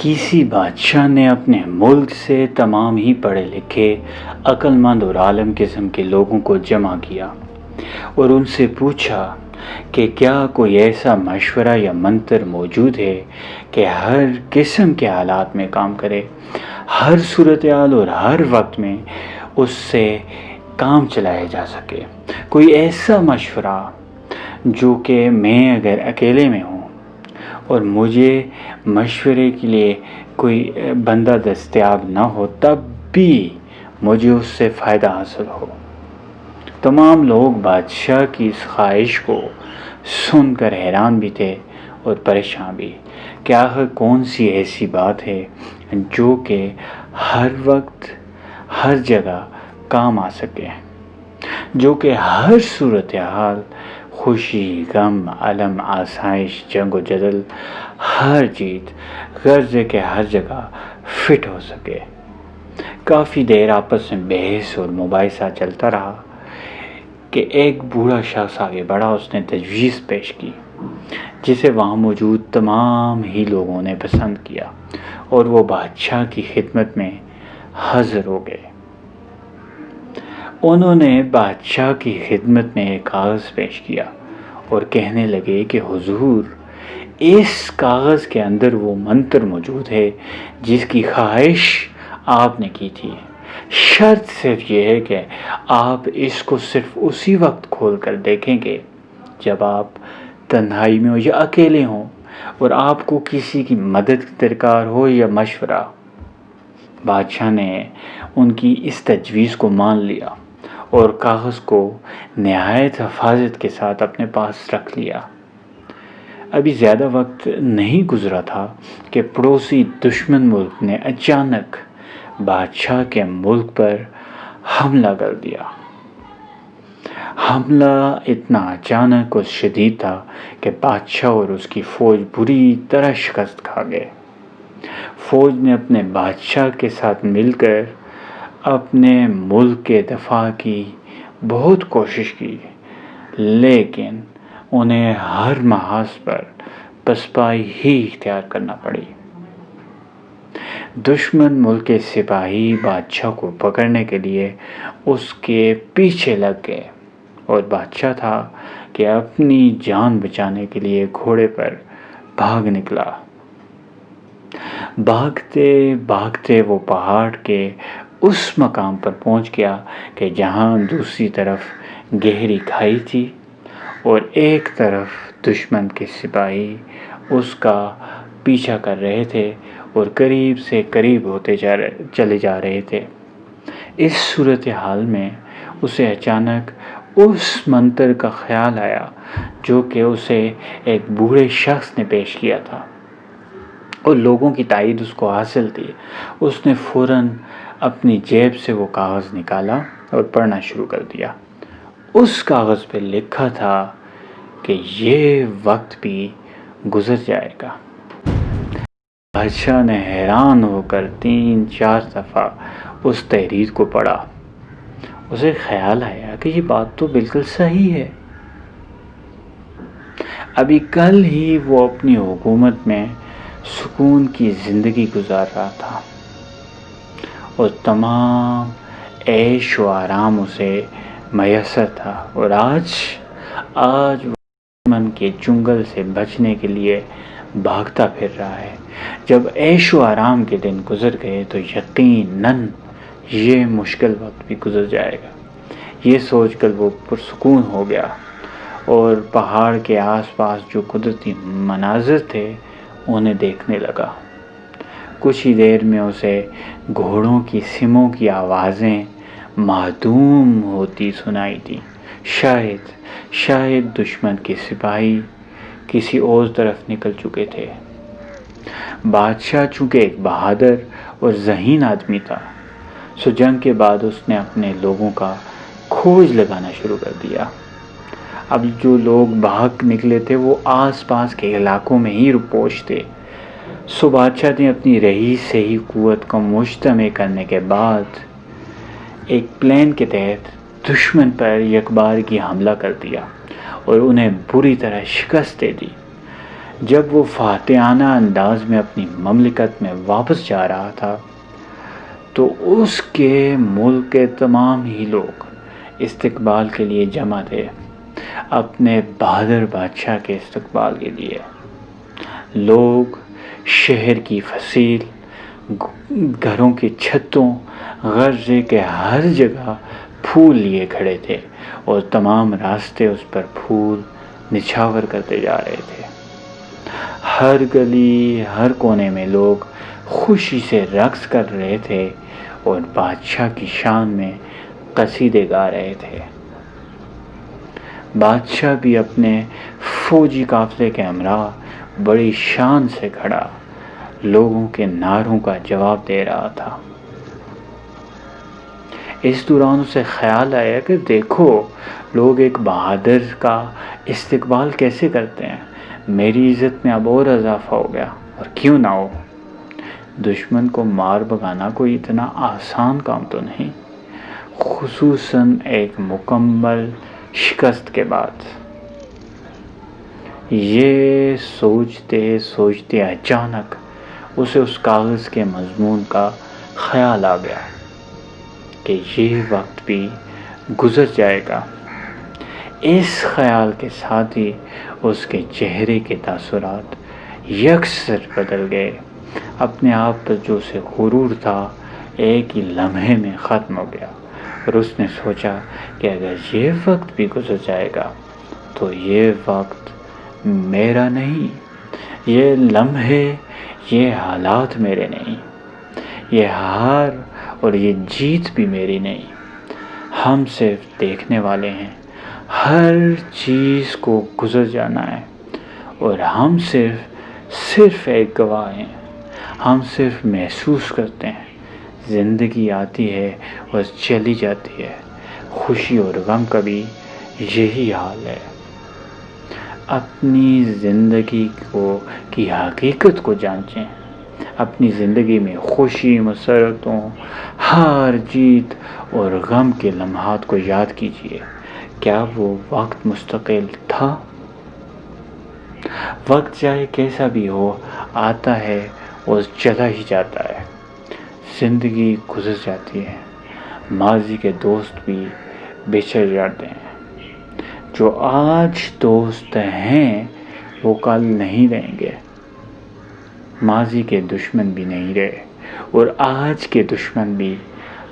کسی بادشاہ نے اپنے ملک سے تمام ہی پڑھے لکھے عقل مند اور عالم قسم کے لوگوں کو جمع کیا اور ان سے پوچھا کہ کیا کوئی ایسا مشورہ یا منتر موجود ہے کہ ہر قسم کے حالات میں کام کرے، ہر صورتحال اور ہر وقت میں اس سے کام چلایا جا سکے۔ کوئی ایسا مشورہ جو کہ میں اگر اکیلے میں ہوں اور مجھے مشورے کے لیے کوئی بندہ دستیاب نہ ہو تب بھی مجھے اس سے فائدہ حاصل ہو۔ تمام لوگ بادشاہ کی اس خواہش کو سن کر حیران بھی تھے اور پریشان بھی کہ آخر کون سی ایسی بات ہے جو کہ ہر وقت ہر جگہ کام آ سکے، جو کہ ہر صورتحال، خوشی، غم، علم، آسائش، جنگ و جدل، ہر چیز غرض ہے کہ ہر جگہ فٹ ہو سکے۔ کافی دیر آپس میں بحث اور مباحثہ چلتا رہا کہ ایک بوڑھا شخص آگے بڑھا۔ اس نے تجویز پیش کی جسے وہاں موجود تمام ہی لوگوں نے پسند کیا اور وہ بادشاہ کی خدمت میں حاضر ہو گئے۔ انہوں نے بادشاہ کی خدمت میں ایک کاغذ پیش کیا اور کہنے لگے کہ حضور، اس کاغذ کے اندر وہ منتر موجود ہے جس کی خواہش آپ نے کی تھی۔ شرط صرف یہ ہے کہ آپ اس کو صرف اسی وقت کھول کر دیکھیں گے جب آپ تنہائی میں ہو یا اکیلے ہوں اور آپ کو کسی کی مدد درکار ہو یا مشورہ۔ بادشاہ نے ان کی اس تجویز کو مان لیا اور کاغذ کو نہایت حفاظت کے ساتھ اپنے پاس رکھ لیا۔ ابھی زیادہ وقت نہیں گزرا تھا کہ پڑوسی دشمن ملک نے اچانک بادشاہ کے ملک پر حملہ کر دیا۔ حملہ اتنا اچانک اور شدید تھا کہ بادشاہ اور اس کی فوج بری طرح شکست کھا گئے۔ فوج نے اپنے بادشاہ کے ساتھ مل کر اپنے ملک کے دفاع کی بہت کوشش کی، لیکن انہیں ہر محاذ پر پسپائی ہی اختیار کرنا پڑی۔ دشمن ملک کے سپاہی بادشاہ کو پکڑنے کے لیے اس کے پیچھے لگ گئے اور بادشاہ تھا کہ اپنی جان بچانے کے لیے گھوڑے پر بھاگ نکلا۔ بھاگتے بھاگتے وہ پہاڑ کے اس مقام پر پہنچ گیا کہ جہاں دوسری طرف گہری کھائی تھی اور ایک طرف دشمن کے سپاہی اس کا پیچھا کر رہے تھے اور قریب سے قریب ہوتے چلے جا رہے تھے۔ اس صورتحال میں اسے اچانک اس منتر کا خیال آیا جو کہ اسے ایک بوڑھے شخص نے پیش کیا تھا اور لوگوں کی تائید اس کو حاصل تھی۔ اس نے فوراً اپنی جیب سے وہ کاغذ نکالا اور پڑھنا شروع کر دیا۔ اس کاغذ پہ لکھا تھا کہ یہ وقت بھی گزر جائے گا۔ بادشاہ نے حیران ہو کر 3-4 دفعہ اس تحریر کو پڑھا۔ اسے خیال آیا کہ یہ بات تو بالکل صحیح ہے۔ ابھی کل ہی وہ اپنی حکومت میں سکون کی زندگی گزار رہا تھا اور تمام عیش و آرام اسے میسر تھا، اور آج وہ دشمن کے چنگل سے بچنے کے لیے بھاگتا پھر رہا ہے۔ جب عیش و آرام کے دن گزر گئے تو یقیناً یہ مشکل وقت بھی گزر جائے گا۔ یہ سوچ کر وہ پرسکون ہو گیا اور پہاڑ کے آس پاس جو قدرتی مناظر تھے انہیں دیکھنے لگا۔ کچھ ہی دیر میں اسے گھوڑوں کی سموں کی آوازیں معدوم ہوتی سنائی دی۔ شاید دشمن کے سپاہی کسی اور طرف نکل چکے تھے۔ بادشاہ چونکہ ایک بہادر اور ذہین آدمی تھا، سو جنگ کے بعد اس نے اپنے لوگوں کا کھوج لگانا شروع کر دیا۔ اب جو لوگ بھاگ نکلے تھے وہ آس پاس کے علاقوں میں ہی رپوش تھے۔ سو بادشاہ نے اپنی رہی سے ہی قوت کو مجتمع کرنے کے بعد ایک پلان کے تحت دشمن پر یکبارگی حملہ کر دیا اور انہیں بری طرح شکست دے دی۔ جب وہ فاتحانہ انداز میں اپنی مملکت میں واپس جا رہا تھا تو اس کے ملک کے تمام ہی لوگ استقبال کے لیے جمع تھے، اپنے بہادر بادشاہ کے استقبال کے لیے۔ لوگ شہر کی فصیل، گھروں کی چھتوں، غرے کے ہر جگہ پھول لیے کھڑے تھے اور تمام راستے اس پر پھول نچھاور کرتے جا رہے تھے۔ ہر گلی، ہر کونے میں لوگ خوشی سے رقص کر رہے تھے اور بادشاہ کی شان میں قصیدے گا رہے تھے۔ بادشاہ بھی اپنے فوجی قافلے کے ہمراہ بڑی شان سے کھڑا لوگوں کے نعروں کا جواب دے رہا تھا۔ اس دوران اسے خیال آیا کہ دیکھو لوگ ایک بہادر کا استقبال کیسے کرتے ہیں، میری عزت میں اب اور اضافہ ہو گیا، اور کیوں نہ ہو۔ دشمن کو مار بھگانا کوئی اتنا آسان کام تو نہیں، خصوصاً ایک مکمل شکست کے بعد۔ یہ سوچتے سوچتے اچانک اسے اس کاغذ کے مضمون کا خیال آ گیا کہ یہ وقت بھی گزر جائے گا۔ اس خیال کے ساتھ ہی اس کے چہرے کے تاثرات یکسر بدل گئے۔ اپنے آپ پر جو اسے غرور تھا ایک ہی لمحے میں ختم ہو گیا، اور اس نے سوچا کہ اگر یہ وقت بھی گزر جائے گا تو یہ وقت میرا نہیں، یہ لمحے، یہ حالات میرے نہیں، یہ ہار اور یہ جیت بھی میری نہیں۔ ہم صرف دیکھنے والے ہیں، ہر چیز کو گزر جانا ہے، اور ہم صرف ایک گواہ ہیں۔ ہم صرف محسوس کرتے ہیں، زندگی آتی ہے اور چلی جاتی ہے، خوشی اور غم کا بھی یہی حال ہے۔ اپنی زندگی کی حقیقت کو جانچیں، اپنی زندگی میں خوشی، مسرتوں، ہار جیت اور غم کے لمحات کو یاد کیجیے۔ کیا وہ وقت مستقل تھا؟ وقت چاہے کیسا بھی ہو آتا ہے اور چلا ہی جاتا ہے، زندگی گزر جاتی ہے، ماضی کے دوست بھی بچھڑ جاتے ہیں، جو آج دوست ہیں وہ کل نہیں رہیں گے، ماضی کے دشمن بھی نہیں رہے اور آج کے دشمن بھی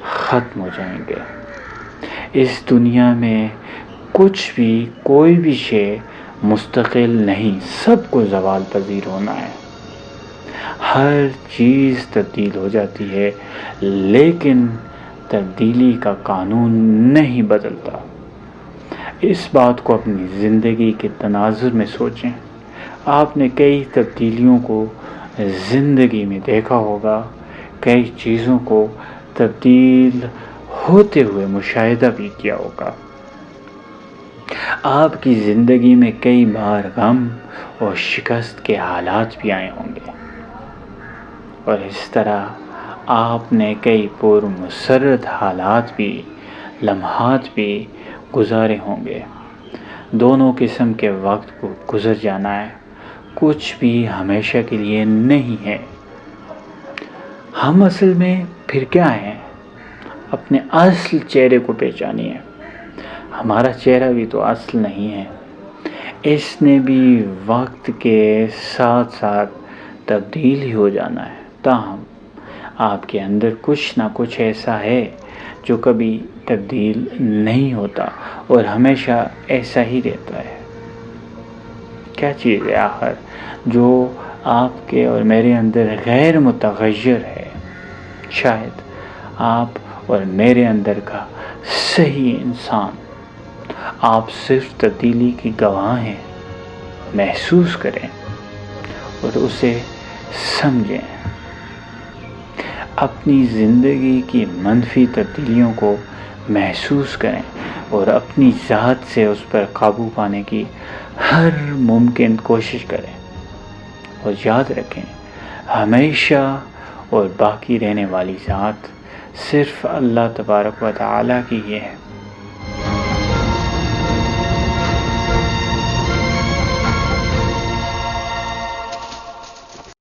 ختم ہو جائیں گے۔ اس دنیا میں کچھ بھی، کوئی بھی شے مستقل نہیں، سب کو زوال پذیر ہونا ہے۔ ہر چیز تبدیل ہو جاتی ہے، لیکن تبدیلی کا قانون نہیں بدلتا۔ اس بات کو اپنی زندگی کے تناظر میں سوچیں۔ آپ نے کئی تبدیلیوں کو زندگی میں دیکھا ہوگا، کئی چیزوں کو تبدیل ہوتے ہوئے مشاہدہ بھی کیا ہوگا۔ آپ کی زندگی میں کئی بار غم اور شکست کے حالات بھی آئے ہوں گے، اور اس طرح آپ نے کئی پرمسرت حالات بھی، لمحات بھی گزارے ہوں گے۔ دونوں قسم کے وقت کو گزر جانا ہے، کچھ بھی ہمیشہ کے لیے نہیں ہے۔ ہم اصل میں پھر کیا ہیں؟ اپنے اصل چہرے کو پہچانیے۔ ہمارا چہرہ بھی تو اصل نہیں ہے، اس نے بھی وقت کے ساتھ ساتھ تبدیل ہی ہو جانا ہے۔ تاہم آپ کے اندر کچھ نہ کچھ ایسا ہے جو کبھی تبدیل نہیں ہوتا اور ہمیشہ ایسا ہی رہتا ہے۔ کیا چیز ہے آخر جو آپ کے اور میرے اندر غیر متغیر ہے؟ شاید آپ اور میرے اندر کا صحیح انسان۔ آپ صرف تبدیلی کی گواہ ہیں، محسوس کریں اور اسے سمجھیں۔ اپنی زندگی کی منفی تبدیلیوں کو محسوس کریں اور اپنی ذات سے اس پر قابو پانے کی ہر ممکن کوشش کریں، اور یاد رکھیں ہمیشہ اور باقی رہنے والی ذات صرف اللہ تبارک و تعالیٰ کی ہے۔